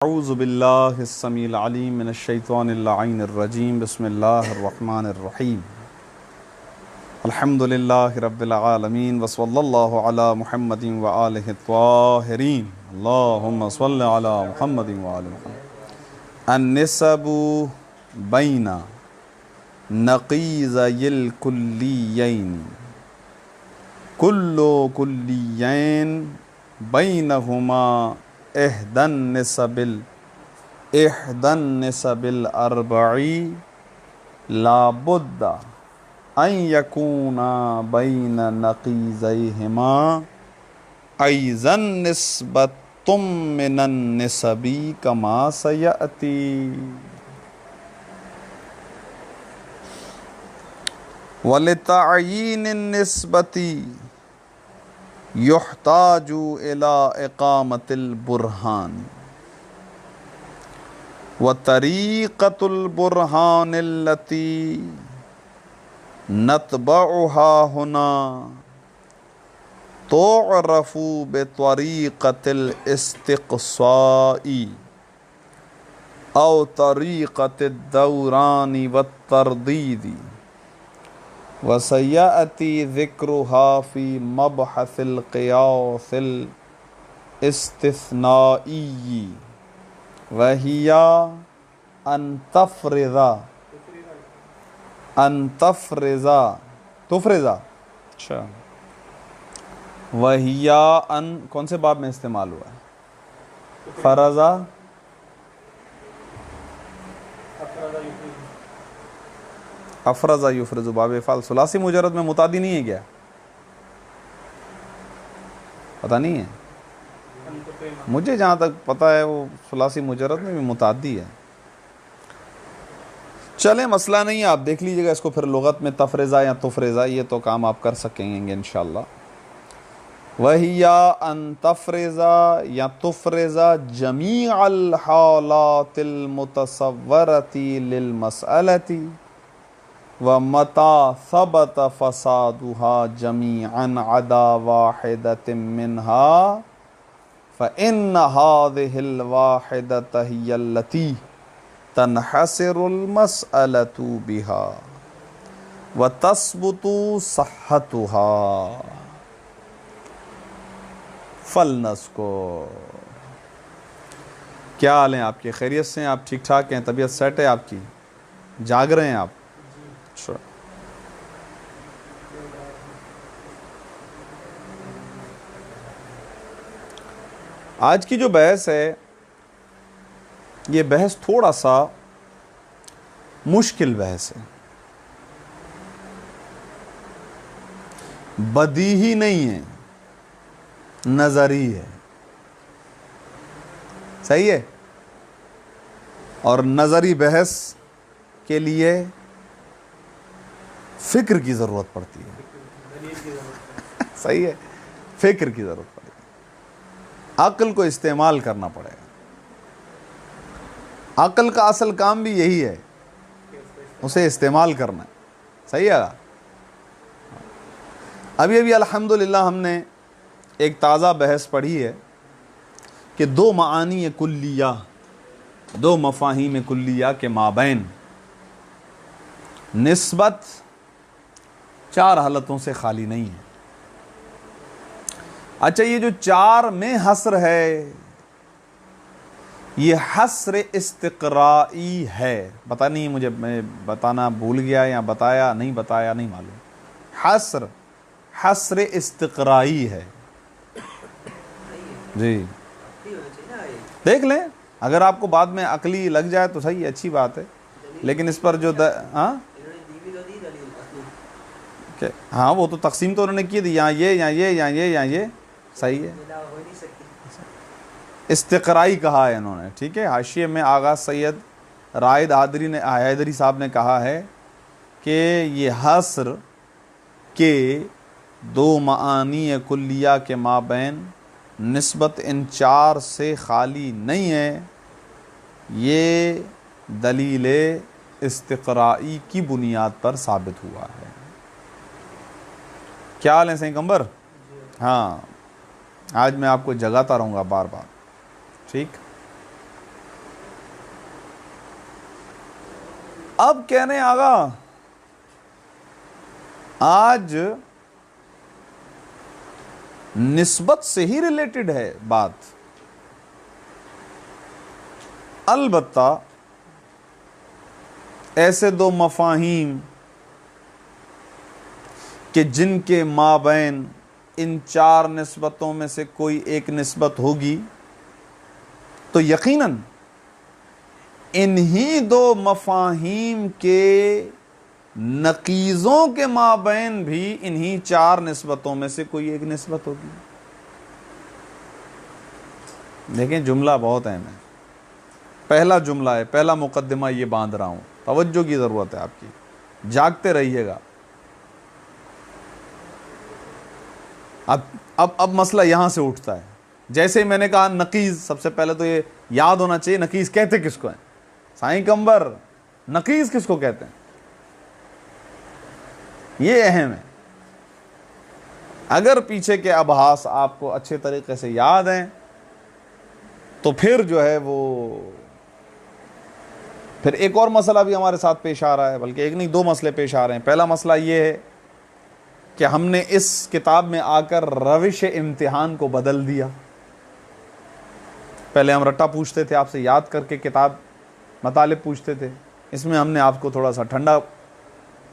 اعوذ باللہ السمیع العلیم من الشیطان اللعین الرجیم بسم اللہ الرحمن الرحیم الحمدللہ رب العالمین وصلی اللہ علی محمد وآلہ الطاہرین اللہم صلی علی محمد وآلہ محمد النسب بین نقیضی الکلیین کل کلیین بینہما احدن نسب الاربعی لا بد ان یکونا بین نقیضیہما ایضا نسبۃ من النسب کما سیأتی ولتعیین النسبۃ یحتاج الی اقامت البرہان وطریقۃ البرہان التی نتبعها ہنا تعرف بطریقۃ الاستقصاء او طریقۃ الدوران والتردید وسیأتی ذکرها فی مبحث القیاس الاستثنائی وہی ان تفرض اچھا وہی ان کون سے باب میں استعمال ہوا ہے؟ فرضا افرضا یفرض باب افعال ثلاثی مجرد میں متعدی نہیں ہے کیا؟ پتہ نہیں ہے مجھے جہاں تک پتہ ہے وہ ثلاثی مجرد میں بھی متعدی ہے. چلیں مسئلہ نہیں ہے، آپ دیکھ لیجئے گا اس کو پھر لغت میں تفرضا یا تفرضا یہ تو کام آپ کر سکیں گے انشاءاللہ. وہی ان تفرضا یا تفرضا جمیع الحالات المتصورة للمسألة ومتى ثبت فسادها جميعا عدا واحدة منها فإن هذه الواحدة هي التي تنحصر المسألة بها وتثبت صحتها. فلنذكر کیا حال ہیں آپ کے؟ خیریت سے ہیں آپ؟ ٹھیک ٹھاک ہیں؟ طبیعت سیٹ ہے آپ کی؟ جاگ رہے ہیں آپ؟ آج کی جو بحث ہے یہ بحث تھوڑا سا مشکل بحث ہے، بدیہی نہیں ہے، نظری ہے. صحیح ہے؟ اور نظری بحث کے لیے فکر کی ضرورت پڑتی ہے. صحیح ہے؟ فکر کی ضرورت پڑتی ہے، عقل کو استعمال کرنا پڑے گا. عقل کا اصل کام بھی یہی ہے، اسے استعمال کرنا ہے. صحیح ہے؟ ابھی الحمدللہ ہم نے ایک تازہ بحث پڑھی ہے کہ دو معانی کلیہ، دو مفاہیم کلیہ کے مابین نسبت چار حالتوں سے خالی نہیں ہے. اچھا یہ جو چار میں حصر ہے یہ حصر استقرائی ہے. پتہ نہیں مجھے میں بتانا بھول گیا یا بتایا نہیں معلوم. حصر استقرائی ہے. جی دیکھ لیں، اگر آپ کو بعد میں عقلی لگ جائے تو صحیح، اچھی بات ہے، لیکن اس پر جو ہاں وہ تو تقسیم تو انہوں نے کی تھی، یہاں یہ صحیح ہے. استقرائی کہا ہے انہوں نے، ٹھیک ہے. حاشیے میں آغا سید رائد حیدری صاحب نے کہا ہے کہ یہ حصر کے دو معانی کلیہ کے مابین نسبت ان چار سے خالی نہیں ہے، یہ دلیل استقرائی کی بنیاد پر ثابت ہوا ہے. کیا حال ہے سین کمبر؟ ہاں آج میں آپ کو جگاتا رہوں گا بار بار، ٹھیک. اب کہہ رہے ہیں آغا آج نسبت سے ہی ریلیٹڈ ہے بات، البتہ ایسے دو مفاہیم کہ جن کے مابین ان چار نسبتوں میں سے کوئی ایک نسبت ہوگی تو یقیناً انہی دو مفاہیم کے نقیضوں کے مابین بھی انہی چار نسبتوں میں سے کوئی ایک نسبت ہوگی۔ دیکھیں جملہ بہت اہم ہے، پہلا جملہ ہے، پہلا مقدمہ یہ باندھ رہا ہوں، توجہ کی ضرورت ہے آپ کی، جاگتے رہیے گا۔ اب مسئلہ یہاں سے اٹھتا ہے، جیسے میں نے کہا نقیض، سب سے پہلے تو یہ یاد ہونا چاہیے نقیض کہتے کس کو ہیں؟ سائیں کمبر، نقیض کس کو کہتے ہیں؟ یہ اہم ہے۔ اگر پیچھے کے ابحاث آپ کو اچھے طریقے سے یاد ہیں تو پھر جو ہے وہ پھر ایک اور مسئلہ بھی ہمارے ساتھ پیش آ رہا ہے، بلکہ ایک نہیں دو مسئلے پیش آ رہے ہیں۔ پہلا مسئلہ یہ ہے کہ ہم نے اس کتاب میں آ کر روش امتحان کو بدل دیا۔ پہلے ہم رٹا پوچھتے تھے، آپ سے یاد کر کے کتاب مطالب پوچھتے تھے، اس میں ہم نے آپ کو تھوڑا سا ٹھنڈا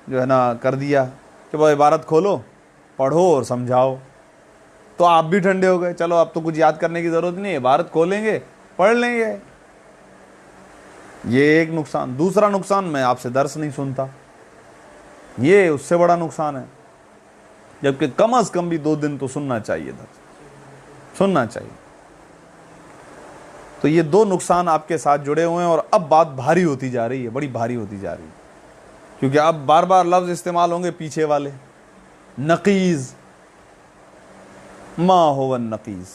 جو ہے نا کر دیا کہ وہ عبارت کھولو، پڑھو اور سمجھاؤ، تو آپ بھی ٹھنڈے ہو گئے، چلو اب تو کچھ یاد کرنے کی ضرورت نہیں، عبارت کھولیں گے پڑھ لیں گے۔ یہ ایک نقصان۔ دوسرا نقصان، میں آپ سے درس نہیں سنتا، یہ اس سے بڑا نقصان ہے، جبکہ کم از کم بھی 2 دن تو سننا چاہیے، درس سننا چاہیے۔ تو یہ 2 نقصان آپ کے ساتھ جڑے ہوئے ہیں، اور اب بات بھاری ہوتی جا رہی ہے، بڑی بھاری ہوتی جا رہی ہے، کیونکہ اب بار بار لفظ استعمال ہوں گے پیچھے والے، نقیض، ما هو النقیض،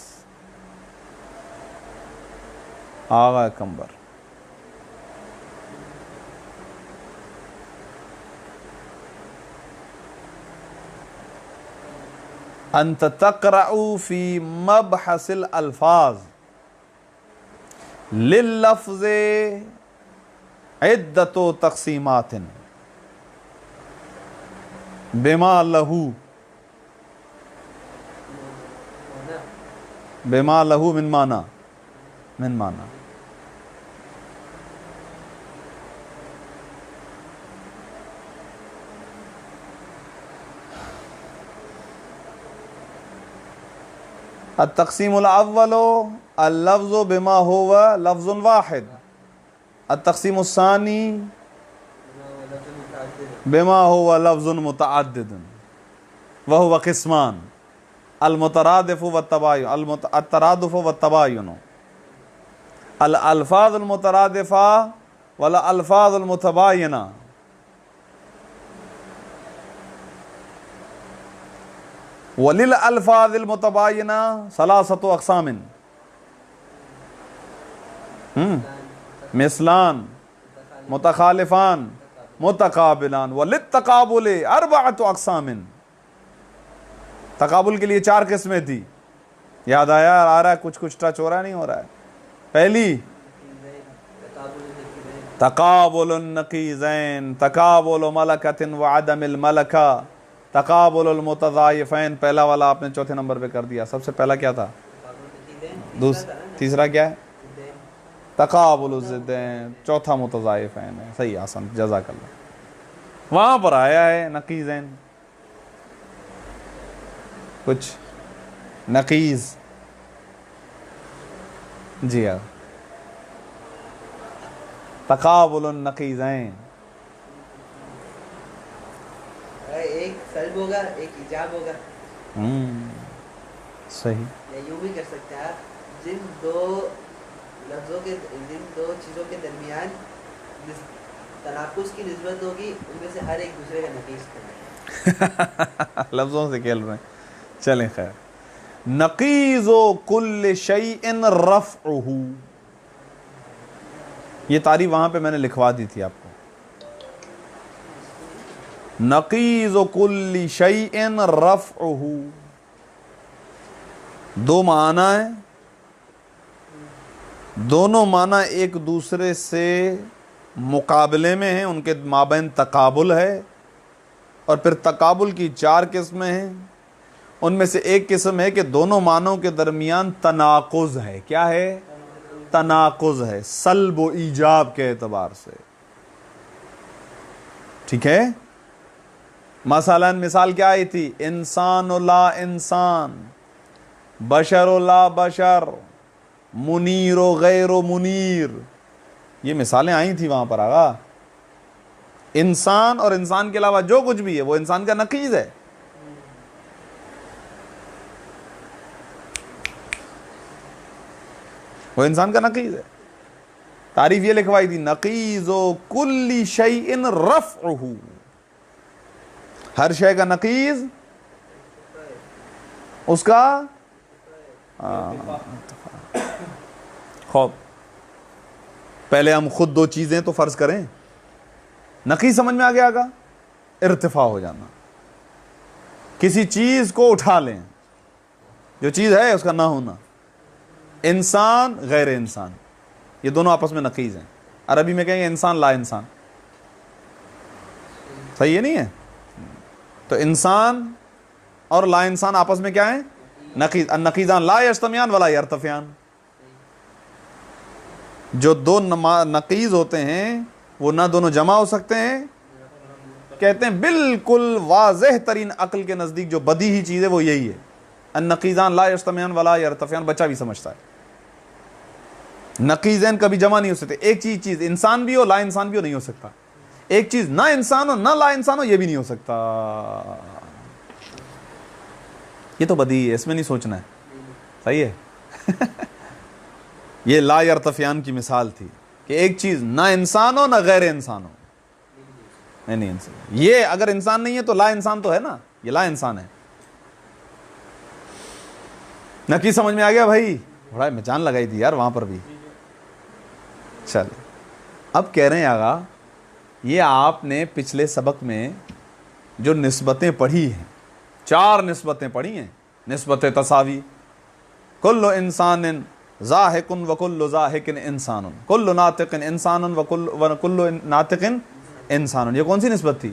آغا کمبر۔ انت تقرأ فی مبحث الالفاظ لللفظ عدت تقسیمات بما لہو من معنی۔ التقسیم الاول اللفظ بما هو لفظ واحد، التقسیم الثانی بما هو لفظ متعدد وهو قسمان، المترادف والتباين، الترادف والتباين، الالفاظ المترادفة والالفاظ المتباينة۔ وللالفاظ المتباينة 3 اقسام، مثلان، متخالفان، متقابلان، وللتقابل 4 اقسام۔ تقابل کے لیے 4 قسمیں تھی، یاد آیا؟ آ رہا ہے کچھ ٹچ ہو رہا ہے، نہیں ہو رہا ہے؟ پہلی تقابل النقیضین، تقابل ملکۃ وعدم الملکہ، تقابل المتضائفین۔ پہلا والا آپ نے چوتھے نمبر پہ کر دیا، سب سے پہلا کیا تھا؟ تیسرا کیا ہے؟ تقابل الضدین، چوتھا متضائفین ہے۔ صحیح، آسان، جزاک اللہ۔ وہاں پر آیا ہے نقیضین، کچھ نقیض، جی ہاں، تقابل النقیضین۔ ایک سلب ہوگا، ایک ایجاب ہوگا، صحیح، یا یوں بھی کر سکتے ہیں آپ، جن 2 لفظوں کے، جن 2 چیزوں کے درمیان تناقض کی نسبت ہوگی، ان میں سے ہر ایک دوسرے کا نقیض کرنا۔ لفظوں سے کھیل رہے ہیں، چلیں خیر۔ نقیض کل شیء رفعہ، یہ تعریف وہاں پہ میں نے لکھوا دی تھی آپ کو۔ نقیض کل شیء رفعہ، 2 معنی ہیں، دونوں معنی ایک دوسرے سے مقابلے میں ہیں، ان کے مابین تقابل ہے، اور پھر تقابل کی 4 قسمیں ہیں۔ ان میں سے ایک قسم ہے کہ دونوں معنوں کے درمیان تناقض ہے۔ کیا ہے؟ تناقض ہے، سلب و ایجاب کے اعتبار سے، ٹھیک ہے؟ مثلا مثال کیا آئی تھی؟ انسان و لا انسان، بشر و لا بشر، منیر و غیر و منیر، یہ مثالیں آئی تھی وہاں پر آگا۔ انسان اور انسان کے علاوہ جو کچھ بھی ہے وہ انسان کا نقیض ہے۔ وہ انسان کا نقیض ہے۔ تعریف یہ لکھوائی تھی، نقیض و کل شیء رفعہ، ہر شے کا نقیض اس کا خوب۔ پہلے ہم خود 2 چیزیں تو فرض کریں، نقیض سمجھ میں آ گیا گا؟ ارتفاع ہو جانا، کسی چیز کو اٹھا لیں، جو چیز ہے اس کا نہ ہونا۔ انسان غیر انسان، یہ دونوں آپس میں نقیض ہیں۔ عربی میں کہیں گے انسان لا انسان، صحیح ہے نہیں ہے؟ تو انسان اور لا انسان آپس میں کیا ہیں؟ نقیض۔ النقیضان لا یجتمعان ولا یرتفعان، جو 2 نقیض ہوتے ہیں وہ نہ دونوں جمع ہو سکتے ہیں۔ کہتے ہیں بالکل واضح ترین عقل کے نزدیک جو بدیہی چیز ہے وہ یہی ہے، النقیضان لا یجتمعان ولا یرتفعان، بچہ بھی سمجھتا ہے۔ نقیضین کبھی جمع نہیں ہو سکتے، ایک چیز انسان بھی ہو لا انسان بھی ہو نہیں ہو سکتا، ایک چیز نہ انسان ہو نہ لا انسان ہو یہ بھی نہیں ہو سکتا۔ یہ تو بدیہی ہے، اس میں نہیں سوچنا ہے، صحیح ہے؟ یہ لا یرتفعان کی مثال تھی کہ ایک چیز نہ انسان ہو نہ غیر انسان ہو، نہیں انسان، یہ اگر انسان نہیں ہے تو لا انسان تو ہے نا، یہ لا انسان ہے۔ نقیض سمجھ میں آ گیا بھائی؟ بڑا میں جان لگائی تھی یار وہاں پر بھی۔ چلے اب کہہ رہے ہیں آگا، یہ آپ نے پچھلے سبق میں جو نسبتیں پڑھی ہیں، 4 نسبتیں پڑھی ہیں، نسبت تساوی، کل انسان ضاحک وکل ضاحک انسان، کل ناطق انسان وکل ناطق انسان، یہ کون سی نسبت تھی؟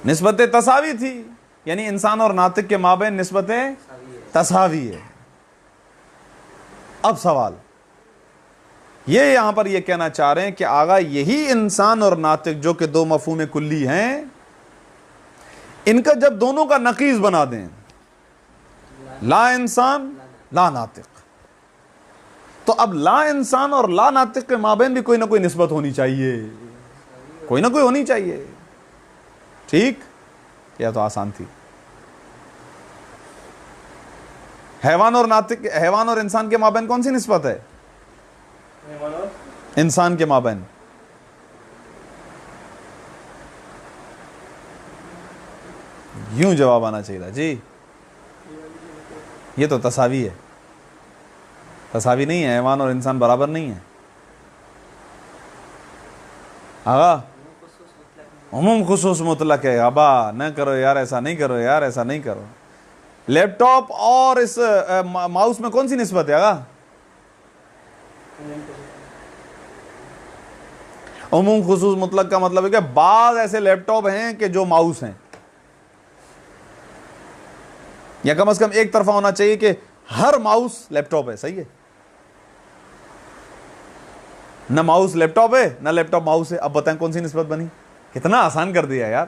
نسبت تساوی تھی، یعنی انسان اور ناطق کے مابین نسبت تساوی ہے۔ اب سوال یہ یہاں پر یہ کہنا چاہ رہے ہیں کہ آگا یہی انسان اور ناطق جو کہ 2 مفہوم کلی ہیں، ان کا جب دونوں کا نقیض بنا دیں، لا انسان لا ناطق، تو اب لا انسان اور لا ناطق کے مابین بھی کوئی نہ کوئی نسبت ہونی چاہیے، کوئی نہ کوئی ہونی چاہیے، ٹھیک؟ یہ تو آسان تھی۔ حیوان اور ناطق، حیوان اور انسان کے مابین کون سی نسبت ہے؟ انسان کے مابین یوں جواب آنا چاہیے جی، یہ تو تساوی ہے، تساوی نہیں ہے، حیوان اور انسان برابر نہیں ہے۔ آگا عموم خصوص مطلق ہے، ابا نہ کرو یار، ایسا نہیں کرو یار، ایسا نہیں کرو۔ لیپ ٹاپ اور اس ماؤس میں کون سی نسبت ہے آگا؟ عموم خصوص مطلق کا مطلب ہے کہ بعض ایسے لیپ ٹاپ ہیں کہ جو ماؤس ہیں، یا کم از کم ایک طرفہ ہونا چاہیے کہ ہر ماؤس لیپ ٹاپ ہے، صحیح ہے؟ نہ ماؤس لیپ ٹاپ ہے نہ لیپ ٹاپ ماؤس ہے، اب بتائیں کون سی نسبت بنی؟ کتنا آسان کر دیا یار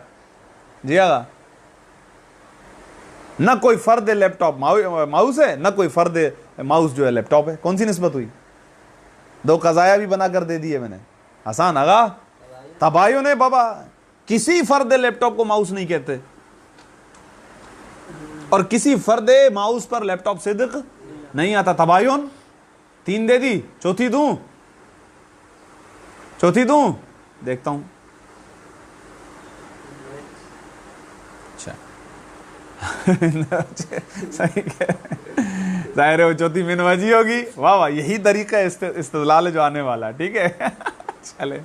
جی آگا۔ نہ کوئی فرد لیپ ٹاپ ماؤس ہے، نہ کوئی فرد ماؤس جو ہے لیپ ٹاپ ہے، کون سی نسبت ہوئی؟ 2 قضایا بھی بنا کر دے دیے میں نے، آسان آگا۔ تباین ہے بابا، کسی فرد لیپ ٹاپ کو ماؤس نہیں کہتے، اور کسی فرد ماؤس پر لیپ ٹاپ صدق نہیں آتا۔ تباین 3 دے دی، چوتھی دوں؟ چوتھی دوں؟ دیکھتا ہوں۔ ظاہر ہے وہ چوتھی من وجی ہوگی۔ واہ واہ، یہی طریقہ استدلال ہے جو آنے والا ہے، ٹھیک ہے؟ چلے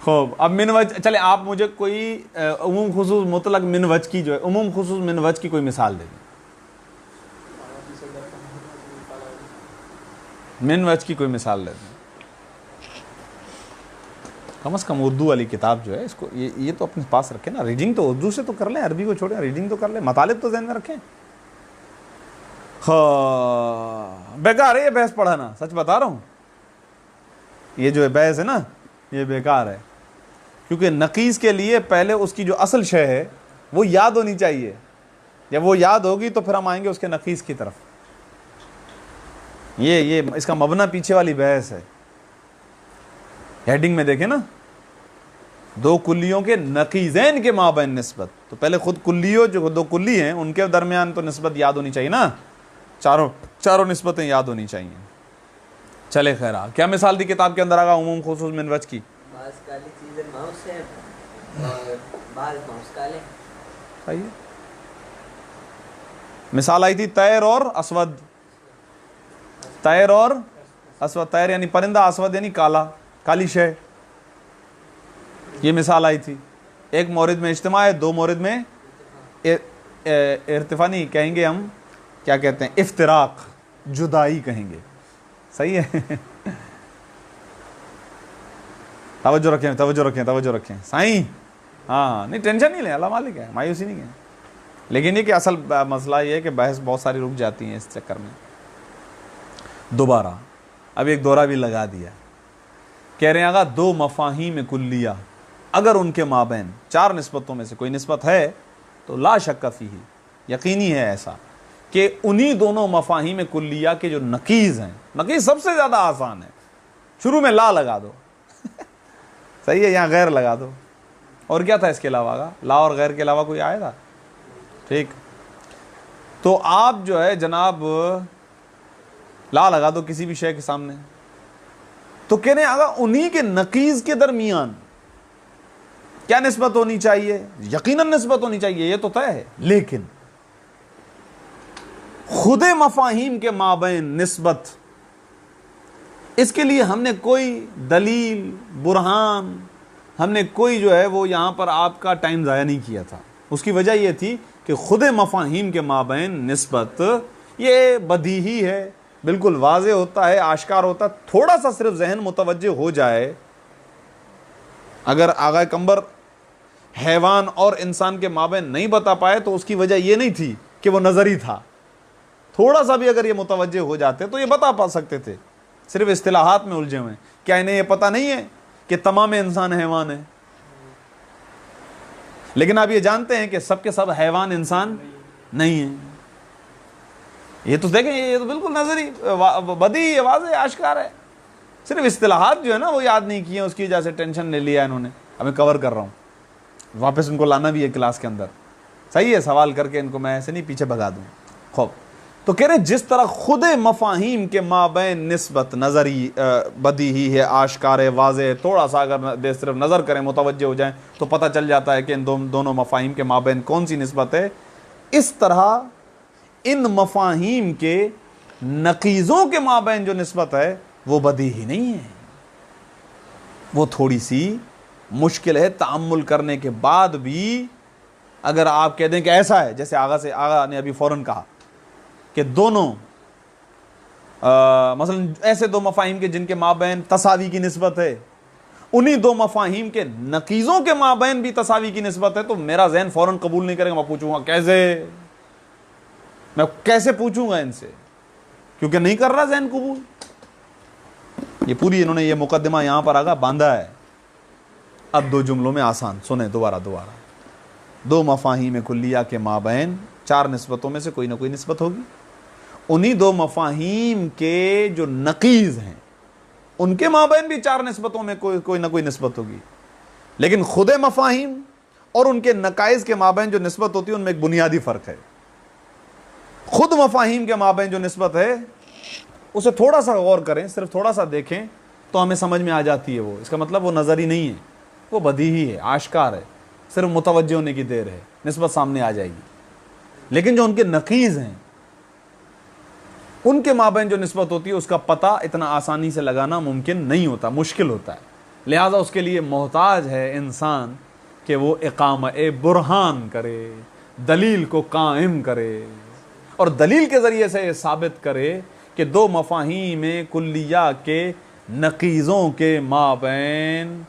خوب، اب من وجہ، چلے آپ مجھے کوئی عموم خصوص مطلق من وجہ کی جو ہے، عموم خصوص من وجہ کی کوئی مثال دے دیں، من وجہ کی کوئی مثال دے دیں۔ کم از کم اردو والی کتاب جو ہے اس کو یہ تو اپنے پاس رکھیں نا. ریڈنگ تو اردو سے تو کر لیں, عربی کو چھوڑیں, ریڈنگ تو کر لیں, مطالب تو ذہن میں رکھیں. ہاں بیکار ہے یہ بحث پڑھانا, سچ بتا رہا ہوں. یہ جو بحث ہے نا یہ بیکار ہے, کیونکہ نقیض کے لیے پہلے اس کی جو اصل شے ہے وہ یاد ہونی چاہیے. جب وہ یاد ہوگی تو پھر ہم آئیں گے اس کے نقیض کی طرف. یہ اس کا مبنا پیچھے والی بحث ہے. ہیڈنگ میں دیکھیں نا, دو کلیوں کے نقیضین کے مابین نسبت. تو پہلے خود کلیوں جو دو کلی ہیں ان کے درمیان تو نسبت یاد ہونی چاہیے نا, چاروں نسبتیں یاد ہونی چاہیے. چلے خیر, کیا مثال دی کتاب کے اندر آگا عموم خصوص من وجہ کی؟ بعض کالی چیزیں ماؤس ہیں اور بعض ماؤس کالے. صحیح. مثال آئی تھی طیر اور اسود. طیر اور اسود, طیر یعنی پرندہ, اسود یعنی کالا, کالی شے. یہ مثال آئی تھی. ایک مورد میں اجتماع ہے, دو مورد میں ارتفاع نہیں کہیں گے ہم, کیا کہتے ہیں, افتراق, جدائی کہیں گے. صحیح ہے. توجہ رکھیں توجہ رکھیں توجہ رکھیں سائیں. ہاں نہیں ٹینشن نہیں لیں, اللہ مالک ہے, مایوسی نہیں ہے. لیکن یہ کہ اصل مسئلہ یہ ہے کہ بحث بہت ساری رک جاتی ہیں اس چکر میں. دوبارہ اب ایک دورہ بھی لگا دیا. کہہ رہے ہیں آگا دو مفاہیم کلیہ اگر ان کے مابین چار نسبتوں میں سے کوئی نسبت ہے تو لا شک فیہ, یقینی ہے ایسا کہ انہی دونوں مفاہیم کلیہ کے جو نقیض ہیں, نقیض سب سے زیادہ آسان ہے, شروع میں لا لگا دو صحیح ہے, یہاں غیر لگا دو. اور کیا تھا اس کے علاوہ کا, لا اور غیر کے علاوہ کوئی آئے گا؟ ٹھیک, تو آپ جو ہے جناب لا لگا دو کسی بھی شے کے سامنے, تو کہنے آگا انہی کے نقیض کے درمیان کیا نسبت ہونی چاہیے؟ یقیناً نسبت ہونی چاہیے, یہ تو طے ہے. لیکن خود مفاہیم کے مابین نسبت, اس کے لیے ہم نے کوئی دلیل برہان, ہم نے کوئی جو ہے وہ یہاں پر آپ کا ٹائم ضائع نہیں کیا تھا. اس کی وجہ یہ تھی کہ خود مفاہیم کے مابین نسبت یہ بدیہی ہے, بالکل واضح ہوتا ہے, آشکار ہوتا ہے. تھوڑا سا صرف ذہن متوجہ ہو جائے, اگر آغا کمبر حیوان اور انسان کے مابین نہیں بتا پائے تو اس کی وجہ یہ نہیں تھی کہ وہ نظری تھا. تھوڑا سا بھی اگر یہ متوجہ ہو جاتے تو یہ بتا پا سکتے تھے. صرف اصطلاحات میں الجھے ہوئے. کیا انہیں یہ پتا نہیں ہے کہ تمام انسان حیوان ہیں؟ لیکن آپ یہ جانتے ہیں کہ سب کے سب حیوان انسان نہیں ہیں. یہ تو دیکھیں, یہ تو بالکل نظری بدیہی واضح آشکار ہے. صرف اصطلاحات جو ہے نا وہ یاد نہیں کیے, اس کی وجہ سے ٹینشن لے لیا انہوں نے. ہمیں کور کر رہا ہوں, واپس ان کو لانا بھی ہے کلاس کے اندر. صحیح ہے, سوال کر کے ان کو میں ایسے نہیں پیچھے بھگا دوں. خوب, تو کہہ رہے جس طرح خود مفاہیم کے مابین نسبت نظری بدیہی ہے, آشکار ہے, واضح ہے, تھوڑا سا اگر صرف نظر کریں متوجہ ہو جائیں تو پتہ چل جاتا ہے کہ ان دونوں مفاہیم کے مابین کون سی نسبت ہے. اس طرح ان مفاہیم کے نقیضوں کے مابین جو نسبت ہے وہ بدیہی نہیں ہے, وہ تھوڑی سی مشکل ہے. تأمل کرنے کے بعد بھی اگر آپ کہہ دیں کہ ایسا ہے, جیسے آغا نے ابھی فوراً کہا کہ دونوں مثلا ایسے دو مفاہیم کے جن کے مابین تساوی کی نسبت ہے, انہی دو مفاہیم کے نقیضوں کے مابین بھی تساوی کی نسبت ہے, تو میرا ذہن فوراً قبول نہیں کرے گا. میں پوچھوں گا کیسے, میں کیسے پوچھوں گا ان سے, کیونکہ نہیں کر رہا ذہن قبول. یہ پوری انہوں نے یہ مقدمہ یہاں پر آگا باندھا ہے. اب دو جملوں میں آسان سنیں دوبارہ. دو مفاہیم کلیہ کے مابین چار نسبتوں میں سے کوئی نہ کوئی نسبت ہوگی. انہی دو مفاہیم کے جو نقیض ہیں ان کے مابین بھی چار نسبتوں میں کوئی نہ کوئی نسبت ہوگی. لیکن خود مفاہیم اور ان کے نقائض کے مابین جو نسبت ہوتی ہے ان میں ایک بنیادی فرق ہے. خود مفاہیم کے مابین جو نسبت ہے اسے تھوڑا سا غور کریں, صرف تھوڑا سا دیکھیں تو ہمیں سمجھ میں آ جاتی ہے. وہ اس کا مطلب وہ نظری نہیں ہے, وہ بدیہی ہے, آشکار ہے, صرف متوجہ ہونے کی دیر ہے, نسبت سامنے آ جائے گی. لیکن جو ان کے نقیض ہیں ان کے مابین جو نسبت ہوتی ہے اس کا پتہ اتنا آسانی سے لگانا ممکن نہیں ہوتا, مشکل ہوتا ہے. لہذا اس کے لیے محتاج ہے انسان کہ وہ اقامہ برہان کرے, دلیل کو قائم کرے, اور دلیل کے ذریعے سے یہ ثابت کرے کہ دو مفاہیم کلیہ کے نقیضوں کے مابین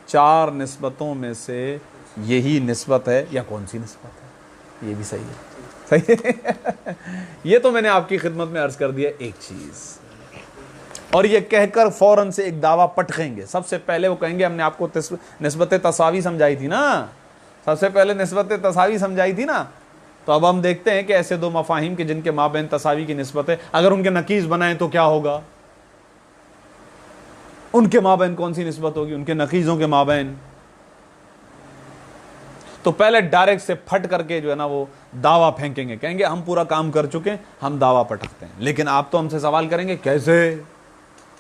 4 نسبتوں میں سے یہی نسبت ہے یا کون سی نسبت ہے؟ یہ بھی صحیح ہے، صحیح ہے یہ تو میں نے آپ کی خدمت میں عرض کر دیا ایک چیز، اور یہ کہہ کر فوراً سے ایک دعویٰ پٹکیں گے۔ سب سے پہلے وہ کہیں گے ہم نے آپ کو نسبت تساوی سمجھائی تھی نا، سب سے پہلے نسبت تساوی سمجھائی تھی نا۔ تو اب ہم دیکھتے ہیں کہ ایسے 2 مفاہیم کے جن کے مابین تساوی کی نسبت ہے، اگر ان کے نقیض بنائیں تو کیا ہوگا؟ ان کے مابین کون سی نسبت ہوگی؟ ان کے نقیضوں کے مابین۔ تو پہلے ڈائریکٹ سے پھٹ کر کے جو ہے نا وہ دعویٰ پھینکیں گے، کہیں گے ہم پورا کام کر چکے ہیں، ہم دعویٰ پٹکتے ہیں۔ لیکن آپ تو ہم سے سوال کریں گے کیسے؟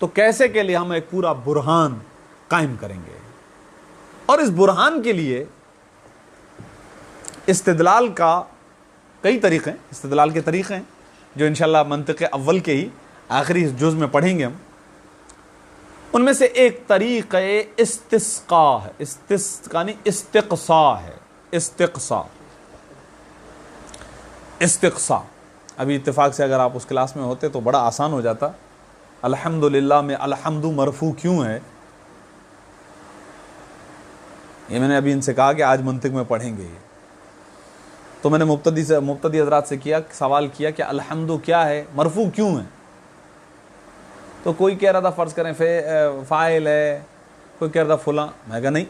تو کیسے کے لیے ہم ایک پورا برہان قائم کریں گے، اور اس برہان کے لیے استدلال کا کئی طریقے ہیں، استدلال کے طریقے ہیں جو انشاءاللہ منطق اول کے ہی آخری جز میں پڑھیں گے ہم۔ ان میں سے ایک طریقہ استسقاء ہے، استقصاء ہے، استقصاء۔ ابھی اتفاق سے اگر آپ اس کلاس میں ہوتے تو بڑا آسان ہو جاتا۔ الحمدللہ میں الحمد مرفوع کیوں ہے، یہ میں نے ابھی ان سے کہا کہ آج منطق میں پڑھیں گے یہ، تو میں نے مبتدی حضرات سے سوال کیا کہ الحمد کیا ہے، مرفوع کیوں ہے؟ تو کوئی کہہ رہا تھا فرض کریں فاعل ہے، کوئی کہہ رہا تھا فلاں۔ میں کہا نہیں،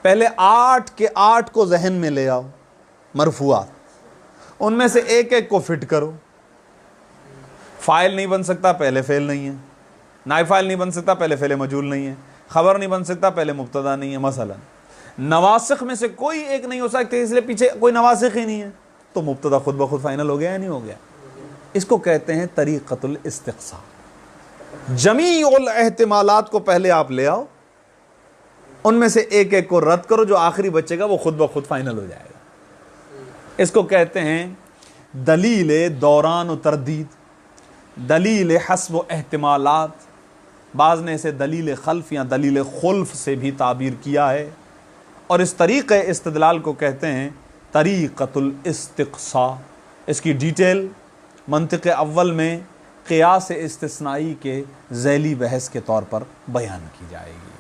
پہلے 8 کے 8 کو ذہن میں لے آؤ مرفوعات، ان میں سے ایک ایک کو فٹ کرو۔ فاعل نہیں بن سکتا پہلے فعل نہیں ہے، نائب فاعل نہیں بن سکتا پہلے فعل مجہول نہیں ہے، خبر نہیں بن سکتا پہلے مبتدا نہیں ہے۔ مثلا نواسخ میں سے کوئی ایک نہیں ہو سکتے، اس لیے پیچھے کوئی نواسخ ہی نہیں ہے، تو مبتدا خود بخود فائنل ہو گیا یا نہیں ہو گیا؟ اس کو کہتے ہیں طریقۃ الاستقصاء۔ جمیع الاحتمالات کو پہلے آپ لے آؤ، ان میں سے ایک ایک کو رد کرو، جو آخری بچے گا وہ خود بخود فائنل ہو جائے گا۔ اس کو کہتے ہیں دلیل دوران و تردید، دلیل حسب و احتمالات، بعض نے اسے دلیل خلف یا دلیل خلف سے بھی تعبیر کیا ہے، اور اس طریقہ استدلال کو کہتے ہیں طریقۃ الاستقصاء۔ اس کی ڈیٹیل منطق اول میں قیاس استثنائی کے ذیلی بحث کے طور پر بیان کی جائے گی،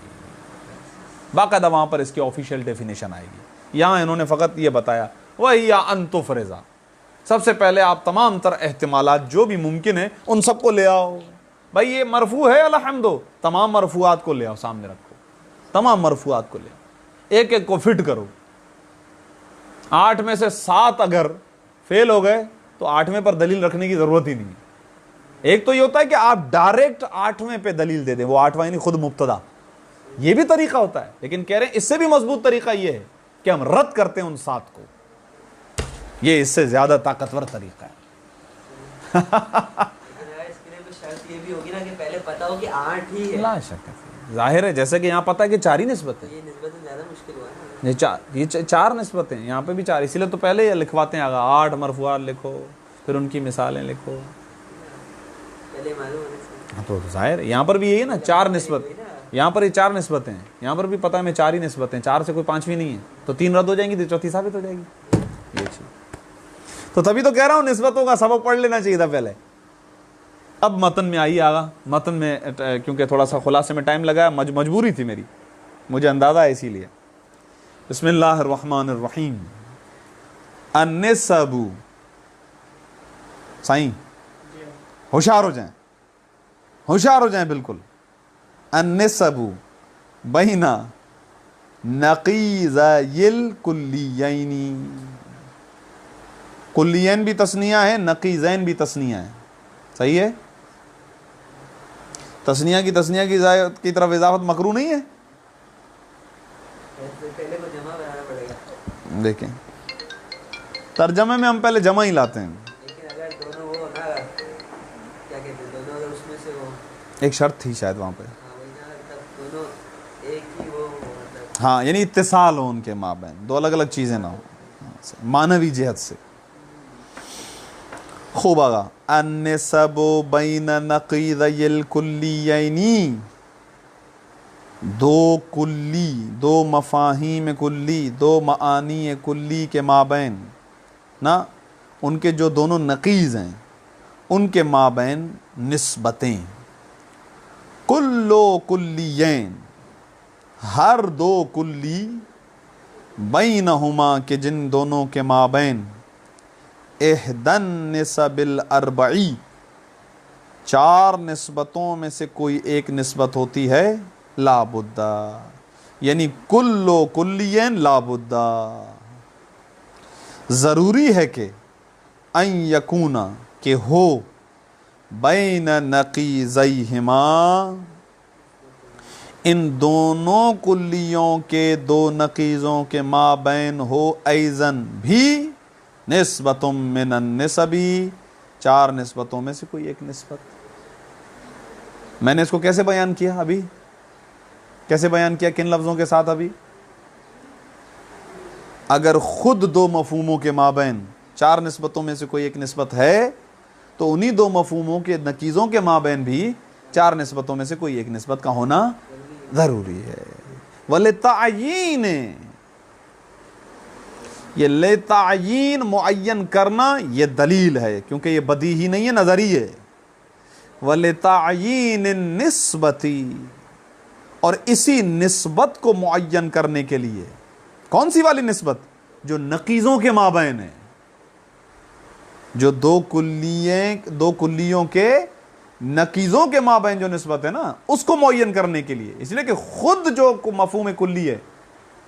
باقاعدہ وہاں پر اس کی آفیشیل ڈیفینیشن آئے گی۔ یہاں انہوں نے فقط یہ بتایا وہی یا ان تفرضا، سب سے پہلے آپ تمام تر احتمالات جو بھی ممکن ہیں ان سب کو لے آؤ۔ بھائی یہ مرفوع ہے الحمد، تمام مرفوعات کو لے آؤ، سامنے رکھو، تمام مرفوعات کو لے آؤ، ایک ایک کو فٹ کرو۔ 8 میں سے 7 اگر فیل ہو گئے تو 8ویں پر دلیل رکھنے کی ضرورت ہی نہیں ہے۔ ایک تو یہ ہوتا ہے کہ آپ ڈائریکٹ 8ویں پہ دلیل دے دیں، وہ 8واں یعنی خود مبتدا، یہ بھی طریقہ ہوتا ہے، لیکن کہہ رہے ہیں اس سے بھی مضبوط طریقہ یہ ہے کہ ہم رد کرتے ہیں ان 7 کو، یہ اس سے زیادہ طاقتور طریقہ ہے۔ یہ بھی ہوگی نا کہ پہلے پتا ہو کہ 8 ہی ہے، لا شک ہے، ظاہر ہے، جیسے کہ یہاں پتا ہے کہ 4 ہی نسبتیں، یہ نسبت زیادہ مشکل ہوا ہے نا، یہ 4 نسبتیں، یہاں پہ بھی 4، اسی لیے تو پہلے یہ لکھواتے ہیں آگا 8 مرفوعات لکھو، پھر ان کی مثالیں لکھو۔ پہلے معلوم ہونے سے ہاں تو ظاہر ہے، یہاں پر بھی یہی ہے نا 4 نسبت، یہاں پر یہ 4 نسبتیں ہیں، یہاں پر بھی پتہ ہے میں 4 ہی نسبتیں، 4 سے کوئی 5ویں نہیں ہے، تو 3 رد ہو جائیں گی تو چوتھی ثابت ہو جائے گی، یہ چیز۔ تو تبھی تو کہہ رہا ہوں نسبتوں کا سبق پڑھ لینا چاہیے تھا پہلے۔ اب متن میں آئیے آگا، متن میں کیونکہ تھوڑا سا خلاصے میں ٹائم لگا، مجبوری تھی میری، مجھے اندازہ ہے اسی لیے۔ بسم اللہ الرحمن الرحیم۔ النسب، سائیں ہوشیار ہو جائیں، ہوشیار ہو جائیں بالکل۔ النسب بین نقیضی الکلیین، کلین بھی تثنیہ ہے، نقیضین بھی تثنیہ ہے، صحیح ہے؟ تثنیہ کی طرف اضافت مکروہ نہیں ہے؟ پہلے کو جمع بنانا پڑے گا، دیکھیں ترجمے میں ہم پہلے جمع ہی لاتے ہیں، لیکن اگر دونوں وہ نا کیا کہتے ہیں، دونوں اگر اس میں سے وہ ایک شرط تھی شاید وہاں پہ، وہی نا، تب دونوں ایک ہی وہ مطلب ہاں یعنی اتصال ہو ان کے مابین، 2 الگ الگ چیزیں نہ ہو معنوی جہت سے۔ خوب آگا، النسب بین نقیضی الکلیین، 2 کلی، 2 مفاہیم کلی، 2 معانی کلی کے مابین نا، ان کے جو دونوں نقیض ہیں ان کے مابین نسبتیں، کلو کلیین، ہر دو کلی بینہما کہ جن دونوں کے مابین احدن نسب الاربعی چار نسبتوں میں سے کوئی ایک نسبت ہوتی ہے لا بدہ یعنی کلو کلین لا بدہ ضروری ہے کہ ان یکونا کہ ہو بین نقیضیہما ان دونوں کلیوں کے دو نقیضوں کے مابین ہو ایزن بھی نسبت من النسبی چار نسبتوں میں سے کوئی ایک نسبت. میں نے اس کو کیسے بیان کیا ابھی کیسے بیان کیا کن لفظوں کے ساتھ ابھی اگر خود دو مفہوموں کے مابین چار نسبتوں میں سے کوئی ایک نسبت ہے تو انہی دو مفہوموں کے نقیضوں کے مابین بھی چار نسبتوں میں سے کوئی ایک نسبت کا ہونا ضروری ہے. وَلِتَعْیِینِ یہ لِتَعْیِین معین کرنا یہ دلیل ہے کیونکہ یہ بدیہی نہیں ہے نظری ہے. وَلِتَعْیِینِ النِّسْبَةِ اور اسی نسبت کو معین کرنے کے لیے کون سی والی نسبت جو نقیضوں کے مابین ہے جو دو کلیوں کے نقیضوں کے مابین جو نسبت ہے نا اس کو معین کرنے کے لیے اس لیے کہ خود جو مفہوم کلی ہے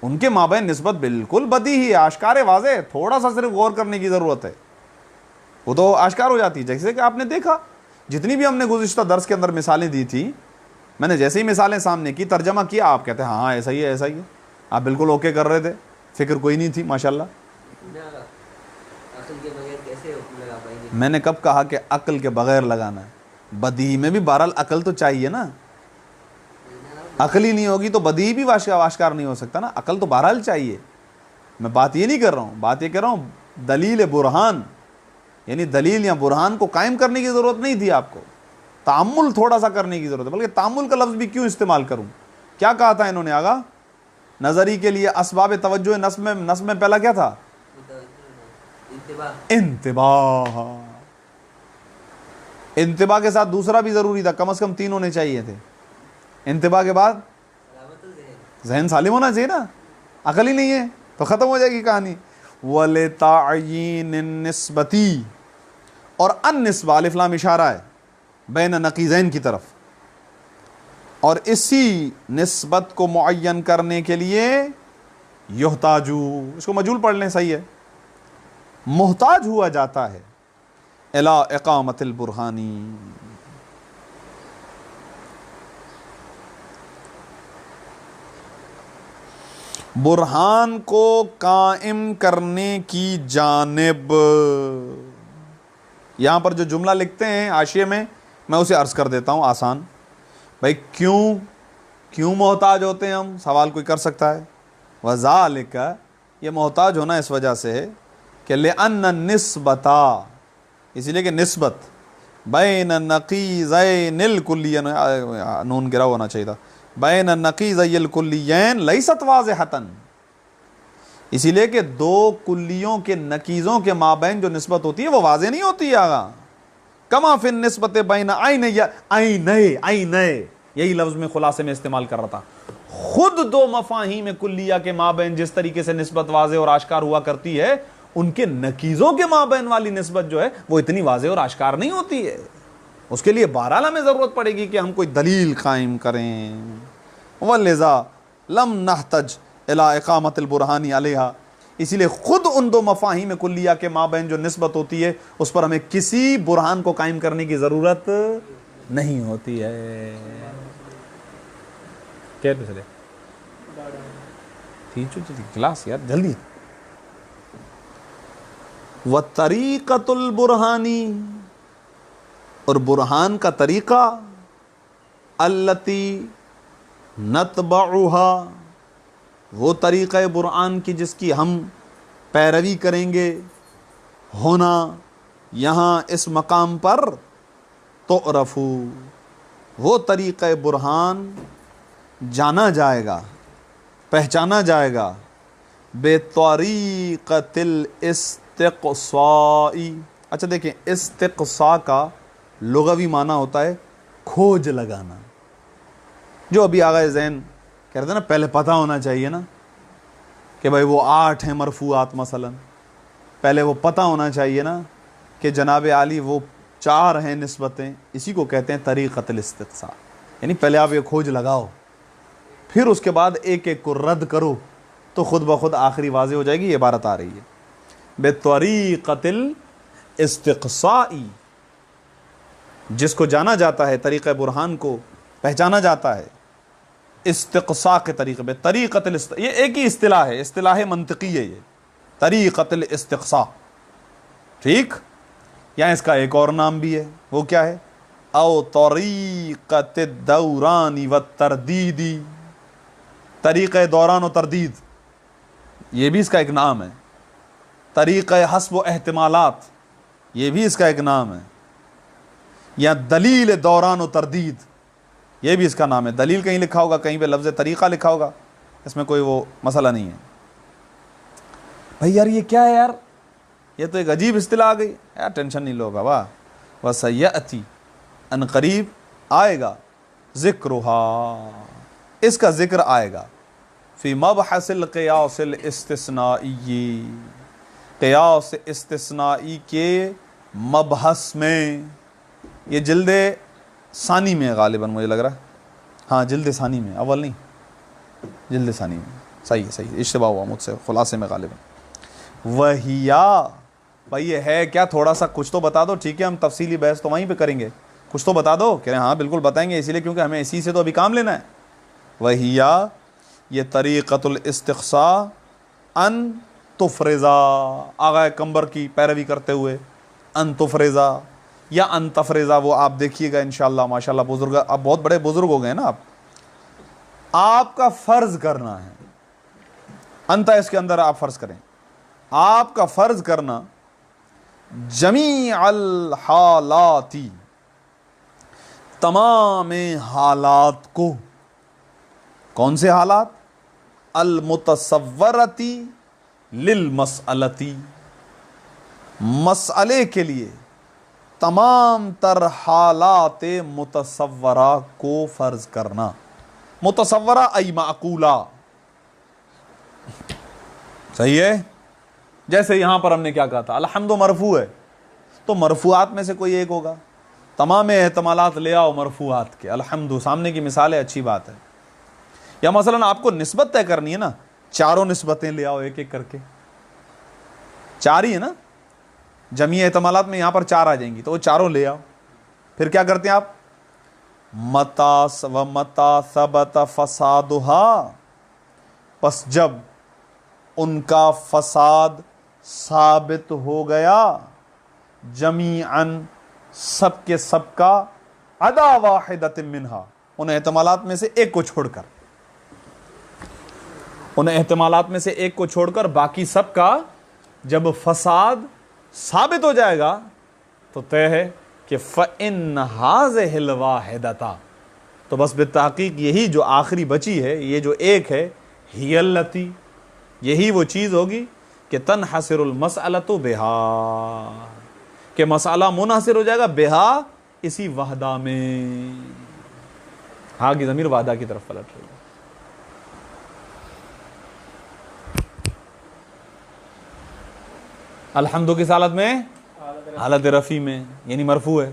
ان کے مابین نسبت بالکل بدیہی ہے آشکار واضح ہے تھوڑا سا صرف غور کرنے کی ضرورت ہے وہ تو آشکار ہو جاتی ہے. جیسے کہ آپ نے دیکھا جتنی بھی ہم نے گزشتہ درس کے اندر مثالیں دی تھی میں نے جیسے ہی مثالیں سامنے کی ترجمہ کیا آپ کہتے ہیں ہاں ایسا ہی ہے آپ بالکل اوکے کر رہے تھے فکر کوئی نہیں تھی ماشاءاللہ. میں نے کب کہا کہ عقل کے بغیر لگانا ہے بدیہی میں بھی بہرحال عقل تو چاہیے نا عقل ہی نہیں ہوگی تو بدیہی بھی آشکار نہیں ہو سکتا نا عقل تو بہرحال چاہیے. میں بات یہ نہیں کر رہا ہوں بات یہ کر رہا ہوں دلیل برہان یعنی دلیل یا برہان کو قائم کرنے کی ضرورت نہیں تھی آپ کو تعمل تھوڑا سا کرنے کی ضرورت ہے بلکہ تعمل کا لفظ بھی کیوں استعمال کروں کیا کہا تھا انہوں نے آگا نظری کے لیے اسباب توجہ نصب میں پہلا کیا تھا انتباہ کے ساتھ دوسرا بھی ضروری تھا کم از کم تین ہونے چاہیے تھے انتباہ کے بعد ذہن سالم ہونا چاہیے نا عقل ہی نہیں ہے تو ختم ہو جائے گی کہانی. وَلِتَعْیِینِ النِّسْبَةِ اور النسبہ الف لام اشارہ ہے بین نقیضین کی طرف اور اسی نسبت کو معین کرنے کے لیے یحتاجو اس کو مجہول پڑھ لیں صحیح ہے محتاج ہوا جاتا ہے الی اقامت البرہانی برہان کو قائم کرنے کی جانب. یہاں پر جو جملہ لکھتے ہیں حاشیے میں میں اسے عرض کر دیتا ہوں آسان بھائی کیوں محتاج ہوتے ہیں ہم سوال کوئی کر سکتا ہے وذالک یہ محتاج ہونا اس وجہ سے ہے کہ لأن النسبۃ اسی لیے کہ نسبت بین نقیضین الکلین نون گرا ہونا چاہیے تھا بین نقیضی الکلیین لیست واضحۃ اسی لیے کہ دو کلیوں کے نقیضوں کے مابین جو نسبت ہوتی ہے وہ واضح نہیں ہوتی ہے آگا کما فی النسبت بین عین یہی لفظ میں خلاصے میں استعمال کر رہا تھا خود دو مفاہیم کلیہ کے مابین جس طریقے سے نسبت واضح اور آشکار ہوا کرتی ہے ان کے نقیضوں کے مابین والی نسبت جو ہے وہ اتنی واضح اور آشکار نہیں ہوتی ہے اس کے لیے بہرحال ہمیں ضرورت پڑے گی کہ ہم کوئی دلیل قائم کریں. وَلِذَا لَمْ نَحْتَجْ إِلَىٰ اِقَامَةِ الْبُرْهَانِ عَلَيْهَا اسی لیے خود ان دو مفاہیم کلیہ کے مابین جو نسبت ہوتی ہے اس پر ہمیں کسی برہان کو قائم کرنے کی ضرورت نہیں ہوتی ہے. کلاس یار جلدی. وَطَرِيقَةُ الْبُرْهَانِ اور برہان کا طریقہ التی نتبعها وہ طریقہ برہان کی جس کی ہم پیروی کریں گے ہونا یہاں اس مقام پر تعرف وہ طریقہ برہان جانا جائے گا پہچانا جائے گا بطریقۃ الاستقصاء. اچھا دیکھیں استقصاء کا لغوی معنی ہوتا ہے کھوج لگانا جو ابھی آغا ذہن کہہ رہے تھے نا پہلے پتہ ہونا چاہیے نا کہ بھائی وہ 8 ہیں مرفوعات مثلا، پہلے وہ پتہ ہونا چاہیے نا کہ جناب عالی وہ 4 ہیں نسبتیں. اسی کو کہتے ہیں طریقۃ الاستقصاء. یعنی پہلے آپ یہ کھوج لگاؤ، پھر اس کے بعد ایک ایک کو رد کرو تو خود بخود آخری واضح ہو جائے گی. یہ عبارت آ رہی ہے بطریقۃ الاستقصاء، جس کو جانا جاتا ہے طریقہ برہان کو پہچانا جاتا ہے استقصاء کے طریقے پہ. طریقۃ یہ ایک ہی اصطلاح ہے، اصطلاح منطقی ہے یہ طریقۃ الاستقصاء. ٹھیک، یا اس کا ایک اور نام بھی ہے، وہ کیا ہے؟ او طریقۃ الدوران والتردید، طریقہ دوران و تردید، یہ بھی اس کا ایک نام ہے. طریقہ حسب و احتمالات، یہ بھی اس کا ایک نام ہے. یا دلیل دوران و تردید، یہ بھی اس کا نام ہے. دلیل کہیں لکھا ہوگا، کہیں پہ لفظ طریقہ لکھا ہوگا، اس میں کوئی وہ مسئلہ نہیں ہے. بھائی یار یہ کیا ہے یار، یہ تو ایک عجیب اصطلاح آ گئی یار. ٹینشن نہیں لو بابا، وَسَيَأْتِي، ان قریب آئے گا، ذکرها، اس کا ذکر آئے گا، فی مبحث القیاس الاستثنائی، قیاس استثنائی کے مبحث میں. یہ جلد ثانی میں غالباً مجھے لگ رہا ہے، ہاں جلد ثانی میں، اول نہیں، جلد ثانی میں. صحیح ہے، صحیح، اشتباہ ہوا مجھ سے، خلاصے میں غالباً. وَهِيَا، بھائی یہ ہے کیا، تھوڑا سا کچھ تو بتا دو. ٹھیک ہے ہم تفصیلی بحث تو وہیں پہ کریں گے، کچھ تو بتا دو. کہہ رہے ہیں ہاں بالکل بتائیں گے، اسی لیے کیونکہ ہمیں اسی سے تو ابھی کام لینا ہے. وَهِيَا، یہ طریقۃ الاستقصاء، ان تفرزا، آغا کمبر کی پیروی کرتے ہوئے، ان تفرزا یا ان تفرزا، وہ آپ دیکھیے گا انشاءاللہ. ماشاءاللہ بزرگ، آپ بہت بڑے بزرگ ہو گئے نا. آپ کا فرض کرنا ہے، انتا اس کے اندر آپ فرض کریں، آپ کا فرض کرنا جمیع الحالاتی، تمام حالات کو. کون سے حالات؟ المتصورتی للمسئلتی، مسئلے کے لیے تمام تر حالات متصورہ کو فرض کرنا. متصورہ ای معقولہ، صحیح ہے. جیسے یہاں پر ہم نے کیا کہا تھا، الحمد مرفوع ہے، تو مرفوعات میں سے کوئی ایک ہوگا. تمام احتمالات لے آؤ مرفوعات کے، الحمد سامنے کی مثال ہے، اچھی بات ہے. یا مثلا آپ کو نسبت طے کرنی ہے نا، چاروں نسبتیں لے آؤ ایک ایک کر کے. 4 ہی ہے نا، جمعی احتمالات میں یہاں پر 4 آ جائیں گی، تو وہ چاروں لے آؤ. پھر کیا کرتے ہیں آپ؟ متا ثبت فسادها، پس جب ان کا فساد ثابت ہو گیا، جمیعاً سب کے سب کا، عدا واحدۃ منہا، ان احتمالات میں سے ایک کو چھوڑ کر، ان احتمالات میں سے ایک کو چھوڑ کر باقی سب کا جب فساد ثابت ہو جائے گا تو طے ہے کہ فَإِنَّ هَذِهِ الْوَاحِدَةَ، تو بس بالتحقیق یہی جو آخری بچی ہے، یہ جو ایک ہے، هِيَ الَّتِي، یہی وہ چیز ہوگی کہ تنحصر المسئلۃ بہا، کہ مسئلہ منحصر ہو جائے گا بہا، اسی وحدہ میں. ہاں کی ضمیر وحدہ کی طرف پلٹ رہی ہے. الحمد کس حالت میں؟ حالت رفیع میں، یعنی مرفوع ہے.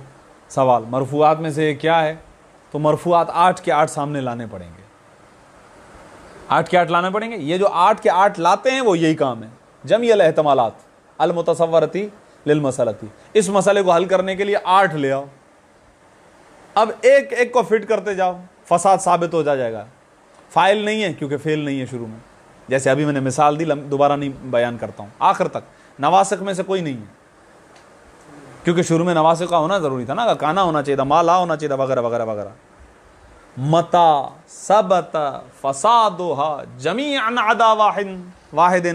سوال مرفوعات میں سے کیا ہے؟ تو مرفوعات 8 کے 8 سامنے لانے پڑیں گے، 8 کے 8 لانے پڑیں گے. یہ جو 8 کے 8 لاتے ہیں وہ یہی کام ہے، جمعی الاحتمالات المتصورتی للمسئلتی. اس مسئلے کو حل کرنے کے لیے 8 لے آؤ، اب ایک ایک کو فٹ کرتے جاؤ، فساد ثابت ہو جائے گا. فائل نہیں ہے کیونکہ فعل نہیں ہے شروع میں، جیسے ابھی میں نے مثال دی، دوبارہ نہیں بیان کرتا ہوں. آخر تک نواسخ میں سے کوئی نہیں ہے کیونکہ شروع میں نواسخ کا ہونا ضروری تھا نا، کانا ہونا چاہیے تھا، مالا ہونا چاہیے تھا، وغیرہ وغیرہ وغیرہ. متا ثبت فسادها جمیعا عدا واحد،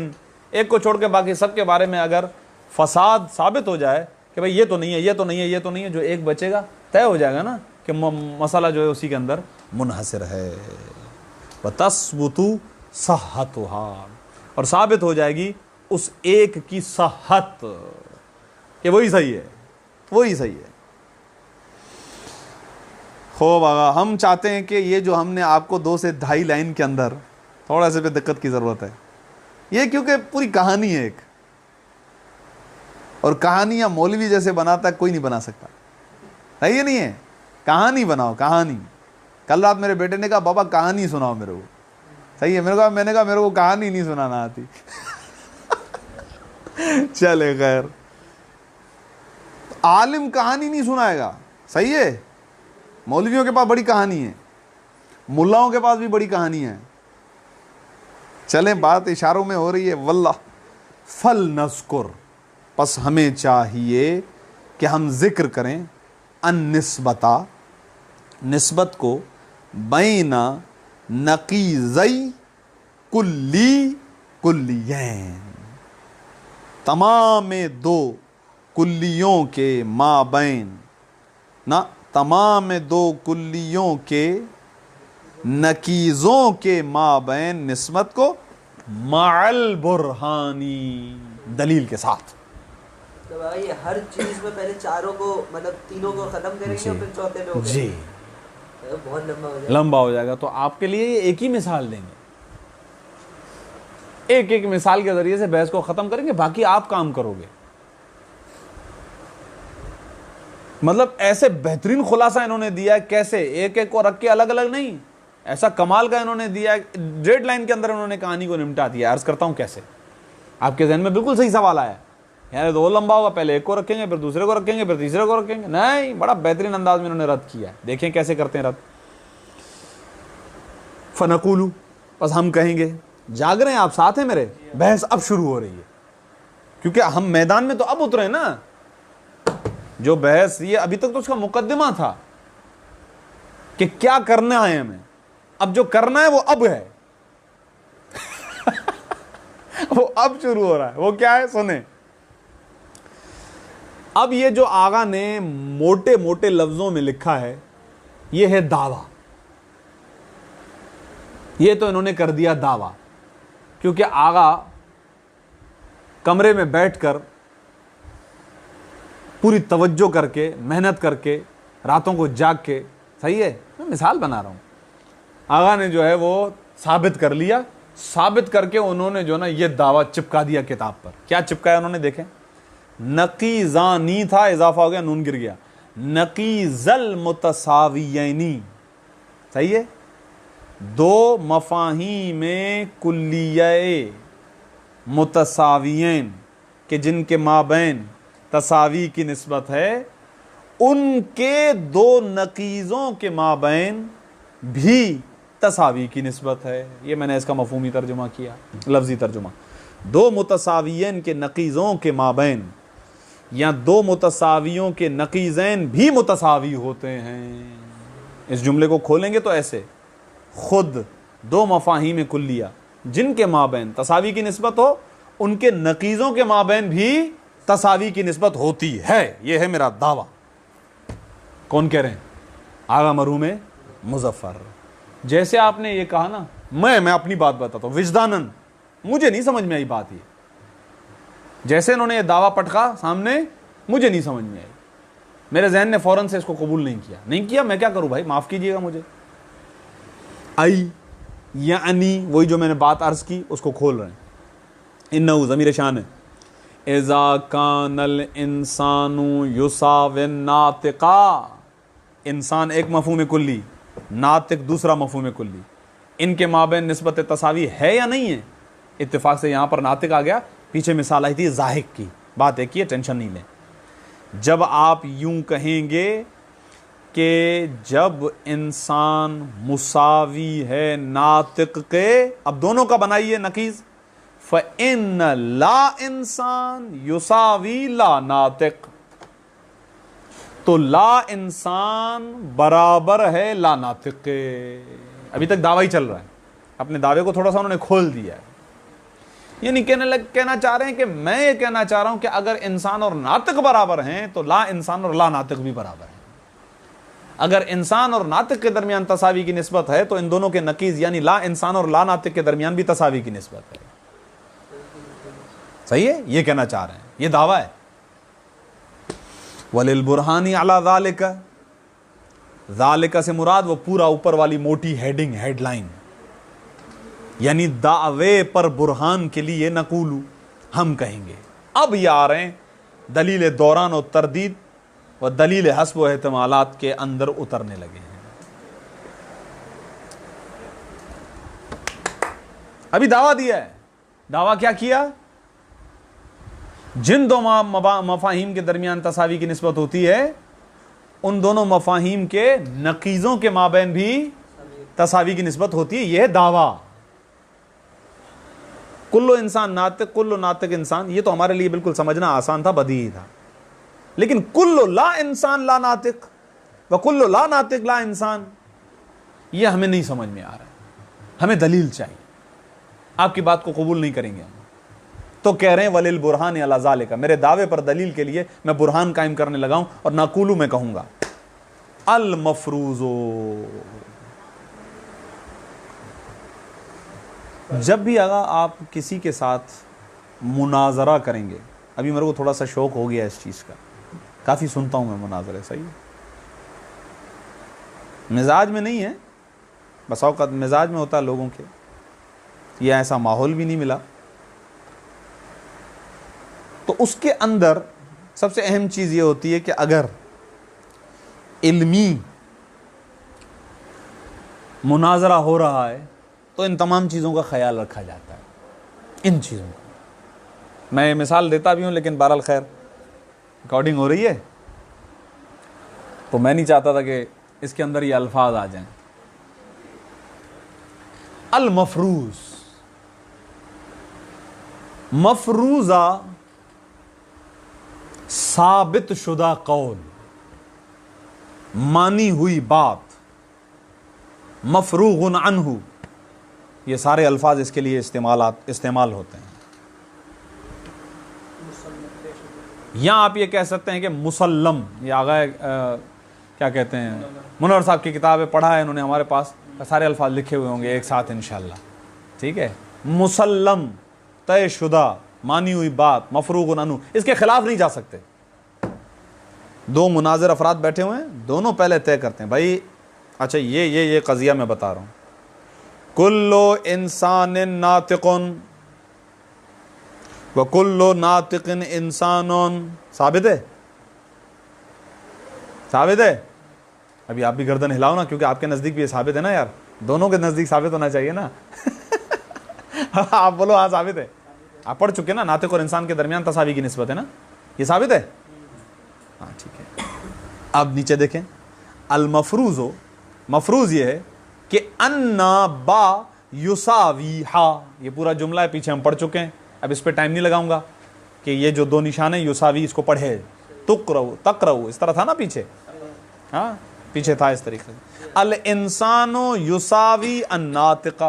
ایک کو چھوڑ کے باقی سب کے بارے میں اگر فساد ثابت ہو جائے کہ بھئی یہ تو نہیں ہے، یہ تو نہیں ہے، یہ تو نہیں ہے، جو ایک بچے گا طے ہو جائے گا نا کہ مسئلہ جو ہے اسی کے اندر منحصر ہے. وتثبت صحتها، اور ثابت ہو جائے گی اس ایک کی صحت کہ وہی صحیح ہے، وہی صحیح ہے. خوب آغا، ہم چاہتے ہیں کہ یہ جو ہم نے آپ کو 2 سے 2.5 لائن کے اندر تھوڑا سے پہ دقت کی ضرورت ہے، یہ کیونکہ پوری کہانی ہے ایک، اور کہانیاں مولوی جیسے بناتا ہے کوئی نہیں بنا سکتا، صحیح نہیں ہے؟ کہانی بناؤ، کہانی. کل رات میرے بیٹے نے کہا بابا کہانی سناؤ میرے کو، صحیح ہے، میں نے کہا میرے کو کہانی نہیں سنانا آتی. چلے خیر، عالم کہانی نہیں سنائے گا، صحیح ہے. مولویوں کے پاس بڑی کہانی ہے، ملاؤں کے پاس بھی بڑی کہانی ہے. چلیں بات اشاروں میں ہو رہی ہے. واللہ فلنذکر، پس ہمیں چاہیے کہ ہم ذکر کریں النسبتا، نسبت کو، بین نقیضی کلی کلیین، تمام 2 کلیوں کے مابین، نہ تمام 2 کلیوں کے نقیضوں کے مابین نسبت کو، مع البرہانی، دلیل کے ساتھ. تو بھائی ہر چیز میں پہلے چاروں کو مطلب تینوں کو ختم کریں گے اور پھر چوتھے پہ ہو گئے. جی بہت لمبا ہو جائے، لمبا ہو جائے گا. تو آپ کے لیے یہ ایک ہی مثال دیں گے، ایک مثال کے ذریعے سے بحث کو ختم کریں گے، باقی آپ کام کرو گے. مطلب ایسے بہترین خلاصہ انہوں نے دیا ہے، کیسے ایک کو رکھ کے الگ الگ نہیں، ایسا کمال کا انہوں نے دیا ہے. 1.5 لائن کے اندر انہوں نے کہانی کو نمٹا دیا. عرض کرتا ہوں کیسے. آپ کے ذہن میں بالکل صحیح سوال آیا، یعنی 2 لمبا ہوگا، پہلے ایک کو رکھیں گے، پھر دوسرے کو رکھیں گے، پھر تیسرے کو رکھیں گے. نہیں، بڑا بہترین انداز میں انہوں نے رد کیا ہے. دیکھیں کیسے کرتے ہیں رد. فنقولو، بس ہم کہیں گے. جاگ رہے ہیں آپ، ساتھ ہیں میرے؟ بحث اب شروع ہو رہی ہے، کیونکہ ہم میدان میں تو اب اترے نا. جو بحث یہ ابھی تک تو اس کا مقدمہ تھا کہ کیا کرنا ہے ہمیں، اب جو کرنا ہے وہ اب ہے. وہ اب شروع ہو رہا ہے. وہ کیا ہے سنیں. اب یہ جو آغا نے موٹے موٹے لفظوں میں لکھا ہے، یہ ہے دعویٰ. یہ تو انہوں نے کر دیا دعویٰ، کیونکہ آغا کمرے میں بیٹھ کر پوری توجہ کر کے، محنت کر کے، راتوں کو جاگ کے، صحیح ہے، میں مثال بنا رہا ہوں، آغا نے جو ہے وہ ثابت کر لیا. ثابت کر کے انہوں نے جو نا یہ دعویٰ چپکا دیا کتاب پر. کیا چپکایا انہوں نے؟ دیکھیں، نقیضانی تھا، اضافہ ہو گیا، نون گر گیا، نقیض المتساویینی. صحیح ہے، 2 مفاہیم کلیہ متساویین کہ جن کے مابین تساوی کی نسبت ہے، ان کے 2 نقیضوں کے مابین بھی تساوی کی نسبت ہے. یہ میں نے اس کا مفہومی ترجمہ کیا، لفظی ترجمہ. 2 متساویین کے نقیضوں کے مابین، یا 2 متساویوں کے نقیضین بھی متساوی ہوتے ہیں. اس جملے کو کھولیں گے تو ایسے، خود 2 مفاہیم کلیہ جن کے مابین تساوی کی نسبت ہو، ان کے نقیضوں کے مابین بھی تساوی کی نسبت ہوتی ہے. یہ ہے میرا دعویٰ. کون کہہ رہے ہیں؟ آغا مرحوم مظفر. جیسے آپ نے یہ کہا نا، میں اپنی بات بتاتا ہوں وجدانن، مجھے نہیں سمجھ میں آئی بات. یہ جیسے انہوں نے یہ دعویٰ پٹکا سامنے، مجھے نہیں سمجھ میں آئی. میرے ذہن نے فوراً سے اس کو قبول نہیں کیا. میں کیا کروں بھائی، معاف کیجئے گا مجھے. ای یعنی وہی جو میں نے بات عرض کی اس کو کھول رہے ہیں. انہو ضمیر شان ہے. اذا کان الانسان یساوی الناطقا، انسان ایک مفہوم کلی، ناطق دوسرا مفہوم کلی، ان کے مابین نسبت تساوی ہے یا نہیں ہے؟ اتفاق سے یہاں پر ناطق آ گیا. پیچھے مثال آئی تھی ضاحک کی، بات ایک ہی ہے، ٹینشن نہیں لیں. جب آپ یوں کہیں گے کہ جب انسان مساوی ہے ناطق کے، اب دونوں کا بنائیے نقیض، فَإِنَّ لا انسان یساوی لا ناطق، تو لا انسان برابر ہے لا ناطق کے. ابھی تک دعویٰ ہی چل رہا ہے، اپنے دعوے کو تھوڑا سا انہوں نے کھول دیا ہے. یعنی کہنا چاہ رہے ہیں کہ میں یہ کہنا چاہ رہا ہوں کہ اگر انسان اور ناطق برابر ہیں تو لا انسان اور لا ناطق بھی برابر ہیں. اگر انسان اور ناطق کے درمیان تساوی کی نسبت ہے تو ان دونوں کے نقیض یعنی لا انسان اور لا ناطق کے درمیان بھی تساوی کی نسبت ہے. صحیح ہے، یہ کہنا چاہ رہے ہیں، یہ دعویٰ ہے. وَلِلْبُرْحَانِ عَلَى ذَلِكَ، ذالک سے مراد وہ پورا اوپر والی موٹی ہیڈنگ، ہیڈ لائن، یعنی دعوے پر برہان کے لیے نقولو ہم کہیں گے. اب یہ آ رہے ہیں دلیل دوران و تردید و دلیل حسب و احتمالات کے اندر اترنے لگے ہیں. ابھی دعویٰ دیا ہے. دعویٰ کیا کیا؟ جن دو مفاہیم کے درمیان تساوی کی نسبت ہوتی ہے ان دونوں مفاہیم کے نقیضوں کے مابین بھی تساوی کی نسبت ہوتی ہے. یہ ہے دعویٰ. کلو انسان ناطق، کلو ناطق انسان، یہ تو ہمارے لیے بالکل سمجھنا آسان تھا، بدیہی تھا. لیکن کلو لا انسان لا ناطق و کلو لا ناطق لا انسان، یہ ہمیں نہیں سمجھ میں آ رہا ہے. ہمیں دلیل چاہیے. آپ کی بات کو قبول نہیں کریں گے ہم. تو کہہ رہے ہیں ولیل برہان علی ذالک، میرے دعوے پر دلیل کے لیے میں برہان قائم کرنے لگا ہوں، اور نقولو میں کہوں گا المفروض. جب بھی اگر آپ کسی کے ساتھ مناظرہ کریں گے، ابھی میرے کو تھوڑا سا شوق ہو گیا اس چیز کا، کافی سنتا ہوں میں مناظرے. صحیح مزاج میں نہیں ہے، بس اوقات مزاج میں ہوتا ہے لوگوں کے، یہ ایسا ماحول بھی نہیں ملا. تو اس کے اندر سب سے اہم چیز یہ ہوتی ہے کہ اگر علمی مناظرہ ہو رہا ہے تو ان تمام چیزوں کا خیال رکھا جاتا ہے. ان چیزوں کا میں مثال دیتا بھی ہوں، لیکن بہرحال خیر ریکارڈنگ ہو رہی ہے تو میں نہیں چاہتا تھا کہ اس کے اندر یہ الفاظ آ جائیں. المفروض، مفروضہ ثابت شدہ قول، مانی ہوئی بات، مفروغ عنہ، یہ سارے الفاظ اس کے لیے استعمال ہوتے ہیں. یہاں آپ یہ کہہ سکتے ہیں کہ مسلم، یہ آگاہ کیا کہتے ہیں، منور صاحب کی کتاب ہے، پڑھا ہے انہوں نے، ہمارے پاس سارے الفاظ لکھے ہوئے ہوں گے ایک ساتھ انشاءاللہ. ٹھیک ہے، مسلم، طے شدہ، مانی ہوئی بات، مفروغ عنہ، اس کے خلاف نہیں جا سکتے. دو مناظر افراد بیٹھے ہوئے ہیں، دونوں پہلے طے کرتے ہیں بھائی اچھا یہ قضیہ میں بتا رہا ہوں، کلو انسان ناطق و کلو ناطق انسان، ثابت ہے؟ ثابت ہے؟ ابھی آپ بھی گردن ہلاؤ نا، کیونکہ آپ کے نزدیک بھی یہ ثابت ہے نا یار، دونوں کے نزدیک ثابت ہونا چاہیے نا. آپ بولو ہاں ثابت ہے. آپ پڑھ چکے نا ناطق اور انسان کے درمیان تساوی کی نسبت ہے نا، یہ ثابت ہے؟ ہاں ٹھیک ہے. اب نیچے دیکھیں، المفروض، مفروض یہ ہے کہ ان با یساوی ہا، یہ پورا جملہ ہے، پیچھے ہم پڑھ چکے ہیں، اب اس پہ ٹائم نہیں لگاؤں گا کہ یہ جو دو نشان ہیں یساوی، اس کو پڑھے، تقرؤ اس طرح تھا نا پیچھے، ہاں پیچھے تھا اس طریقے سے. الانسان یساوی الناطق،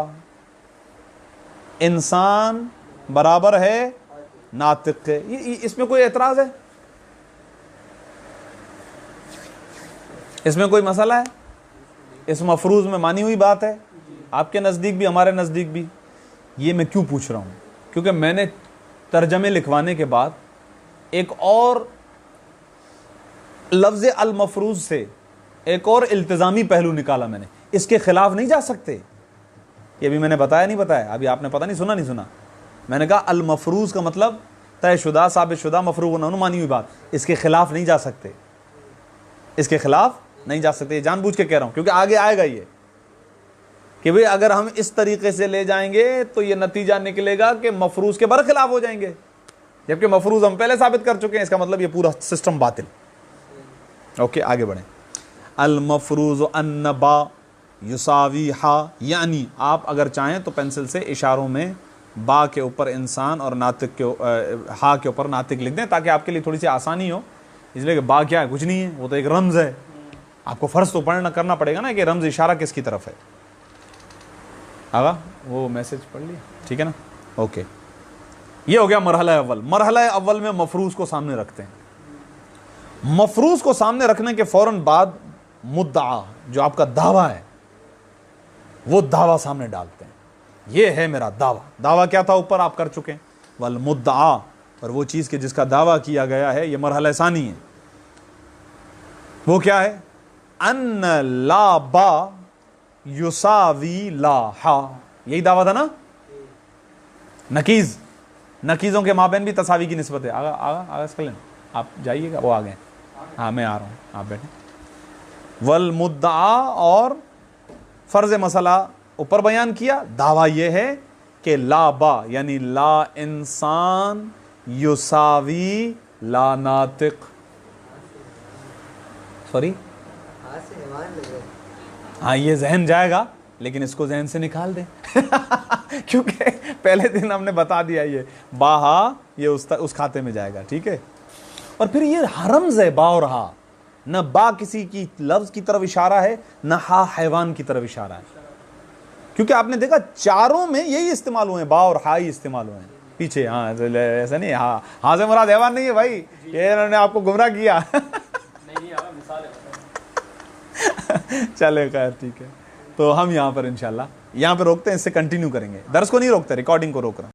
انسان برابر ہے ناطق کے. اس میں کوئی اعتراض ہے؟ اس میں کوئی مسئلہ ہے؟ اس مفروض میں مانی ہوئی بات ہے، آپ کے نزدیک بھی ہمارے نزدیک بھی. یہ میں کیوں پوچھ رہا ہوں؟ کیونکہ میں نے ترجمے لکھوانے کے بعد ایک اور لفظ المفروض سے ایک اور التزامی پہلو نکالا میں نے. اس کے خلاف نہیں جا سکتے، یہ بھی میں نے بتایا نہیں بتایا، ابھی آپ نے پتہ نہیں سنا. میں نے کہا المفروض کا مطلب طے شدہ، ثابت شدہ، مفروغ عنہ، مانی ہوئی بات، اس کے خلاف نہیں جا سکتے، اس کے خلاف نہیں جا سکتے. یہ جان بوجھ کے کہہ رہا ہوں کیونکہ آگے آئے گا یہ کہ بھئی اگر ہم اس طریقے سے لے جائیں گے تو یہ نتیجہ نکلے گا کہ مفروض کے برخلاف ہو جائیں گے، جبکہ مفروض ہم پہلے ثابت کر چکے ہیں. اس کا مطلب یہ پورا سسٹم باطل. اوکے آگے بڑھیں. المفروض ان با یساوی ہا، یعنی آپ اگر چاہیں تو پینسل سے اشاروں میں با کے اوپر انسان اور ناطق کے ہا کے اوپر ناطق لکھ دیں تاکہ آپ کے لیے تھوڑی سی آسانی ہو. اس لیے کہ با کیا ہے؟ کچھ نہیں ہے، وہ تو ایک رمز ہے. آپ کو فرض تو کرنا پڑے گا نا کہ رمز اشارہ کس کی طرف ہے. آگا وہ میسج پڑھ لیا، ٹھیک ہے نا. اوکے، یہ ہو گیا مرحلہ اول. مرحلہ اول میں مفروض کو سامنے رکھتے ہیں. مفروض کو سامنے رکھنے کے فوراً بعد مدعا، جو آپ کا دعویٰ ہے، وہ دعویٰ سامنے ڈالتے ہیں. یہ ہے میرا دعویٰ. دعویٰ کیا تھا اوپر آپ کر چکے ہیں، والمدعا، اور وہ چیز کہ جس کا دعویٰ کیا گیا ہے، یہ مرحلہ ثانی ہے. وہ کیا ہے؟ ان لا با یساوی لا ہا، یہی دعویٰ تھا نا. نکیز، نکیزوں کے مابین بھی تساوی کی نسبت ہے. آگا اس کلین آپ جائیے گا، وہ آ گئے. ہاں میں آ رہا ہوں، آپ بیٹھیں. والمدعا، اور فرض مسئلہ اوپر بیان کیا. دعویٰ یہ ہے کہ لا با یعنی لا انسان یساوی لا ناطق. سوری، ہاتھ سے حیوان لگ رہا ہے. ہاں یہ ذہن جائے گا، لیکن اس کو ذہن سے نکال دیں کیونکہ پہلے دن ہم نے بتا دیا یہ باہا یہ اس کھاتے میں جائے گا. ٹھیک ہے. اور پھر یہ رمز ہے با اور ہا، نہ با کسی کی لفظ کی طرف اشارہ ہے، نہ ہا حیوان کی طرف اشارہ ہے. کیونکہ آپ نے دیکھا چاروں میں یہی استعمال ہوئے ہیں، با اور ہا ہی استعمال ہوئے ہیں پیچھے. ہاں ایسا نہیں، ہاں سے مراد حیوان نہیں ہے بھائی، یہ انہوں نے آپ کو گمراہ کیا. چلے خیر ٹھیک ہے. تو ہم یہاں پر انشاءاللہ یہاں پہ روکتے ہیں، اس سے کنٹینیو کریں گے. درس کو نہیں روکتے، ریکارڈنگ کو روک رہے ہیں.